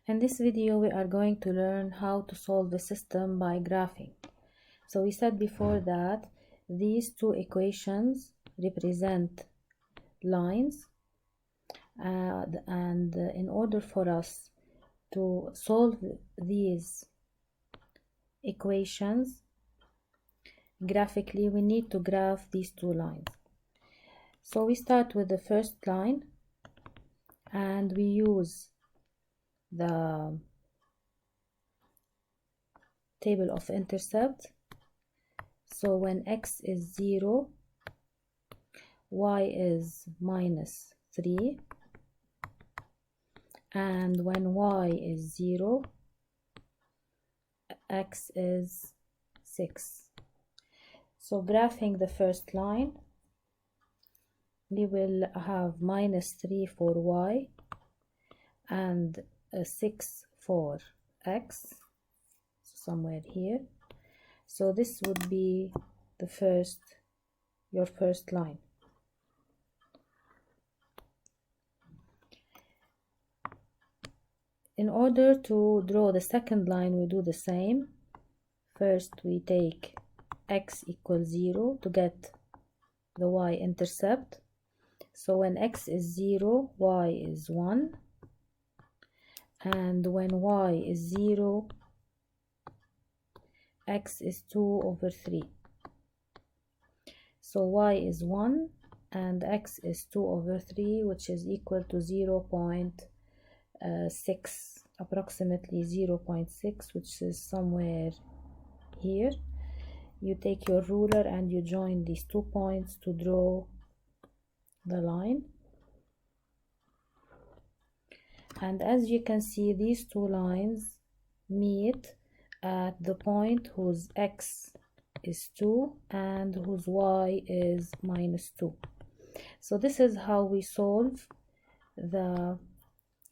In this video, we are going to learn how to solve the system by graphing. So we said before that these two equations represent lines, and in order for us to solve these equations graphically, we need to graph these two lines. So we start with the first line and we use the table of intercepts. So when x is 0, y is minus 3, and when y is 0, x is 6. So graphing the first line, we will have minus 3 for y and 6 for x, somewhere here. So this would be your first line. In order to draw the second line, we do the same. First we take x equals 0 to get the y-intercept. So when x is 0, y is 1, and when y is 0, x is 2 over 3. So y is 1 and x is 2 over 3, which is equal to 0.6, approximately 0.6, which is somewhere here. You take your ruler and you join these 2 points to draw the line. And as you can see, these two lines meet at the point whose x is 2 and whose y is minus 2. So this is how we solve the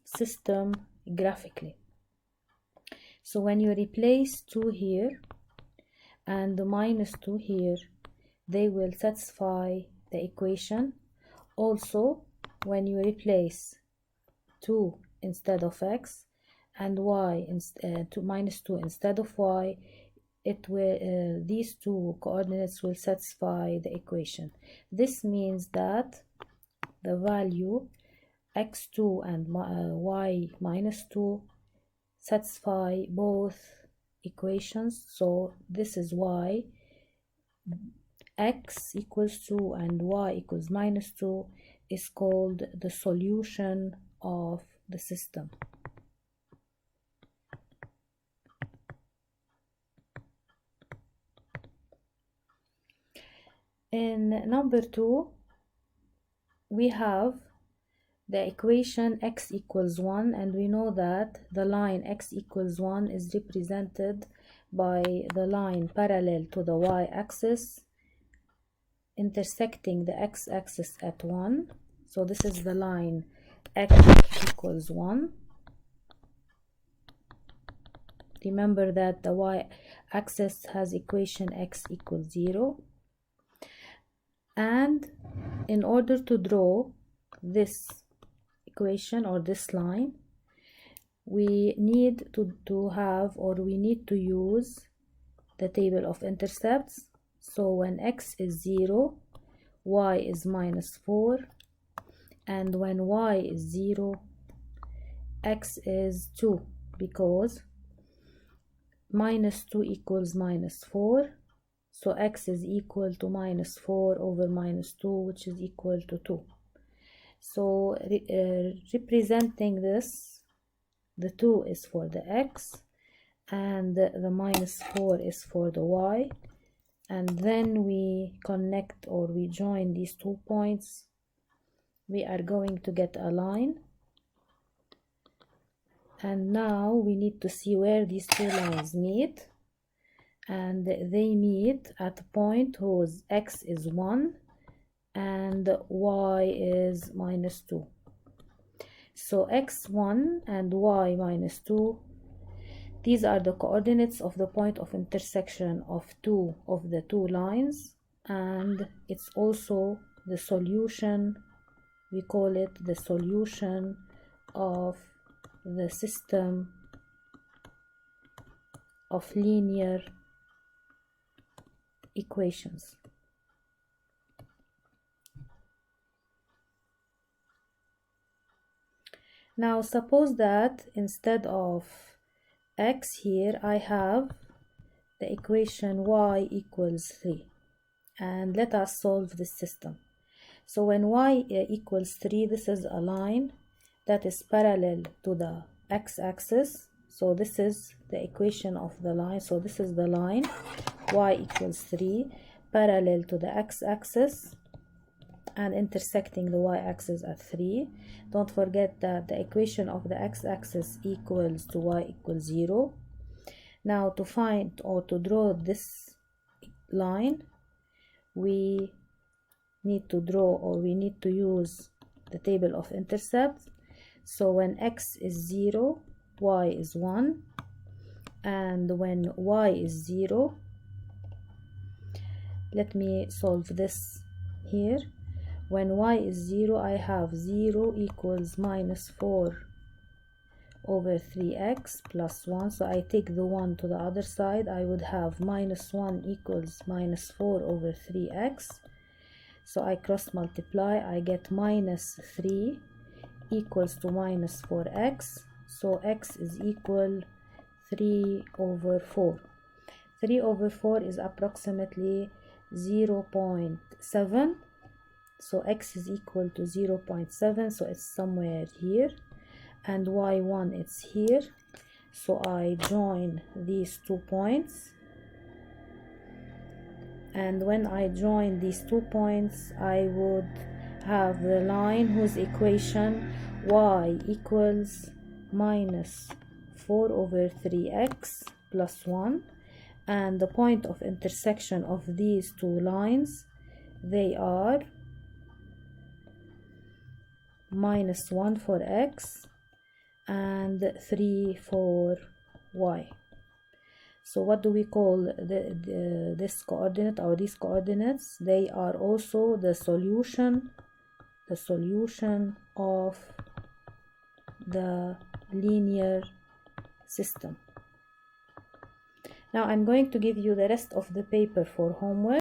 system graphically. So when you replace 2 here and the minus 2 here, they will satisfy the equation. Also, when you replace 2 instead of x and y to minus 2 instead of y, it will these two coordinates will satisfy the equation. This means that the value x2 and y minus 2 satisfy both equations. So this is why x equals 2 and y equals minus 2 is called the solution of the system. In number 2, we have the equation x equals 1, and we know that the line x equals 1 is represented by the line parallel to the y-axis intersecting the x-axis at 1. So this is the line x equals 1. Remember that the y-axis has equation x equals 0. And in order to draw this equation or this line, we need to have, or we need to use the table of intercepts. So when x is 0, y is minus 4, and when y is 0, x is 2, because minus 2 equals minus 4. So x is equal to minus 4 over minus 2, which is equal to 2. So representing this, the 2 is for the x and the minus 4 is for the y. And then we connect, or we join these 2 points. We are going to get a line. And now we need to see where these two lines meet. And they meet at a point whose x is 1 and y is minus 2. So x1 and y minus 2, these are the coordinates of the point of intersection of the two lines, and it's also the solution. We call it the solution of the system of linear equations. Now suppose that instead of x here I have the equation y equals 3, and let us solve this system. So when y equals 3, this is a line that is parallel to the x-axis. So this is the equation of the line. So this is the line y equals 3 parallel to the x-axis and intersecting the y-axis at 3. Don't forget that the equation of the x-axis equals to y equals 0. Now to find or to draw this line, we need to draw, or we need to use the table of intercepts. So when x is 0, y is 1, and when y is 0, let me solve this here. When y is 0, I have 0 equals minus 4 over 3x plus 1. So I take the 1 to the other side. I would have minus 1 equals minus 4 over 3x. So I cross multiply. I get minus 3 equals to minus 4x. So x is equal 3 over 4. 3 over 4 is approximately 0.7. So x is equal to 0.7, so it's somewhere here, and y1 it's here. So I join these 2 points, and when I join these 2 points, I would have the line whose equation y equals minus 4 over 3x plus 1, and the point of intersection of these two lines, they are minus 1 for x and 3 for y. So what do we call this coordinate, or these coordinates? They are also the solution of the linear system. Now I'm going to give you the rest of the paper for homework.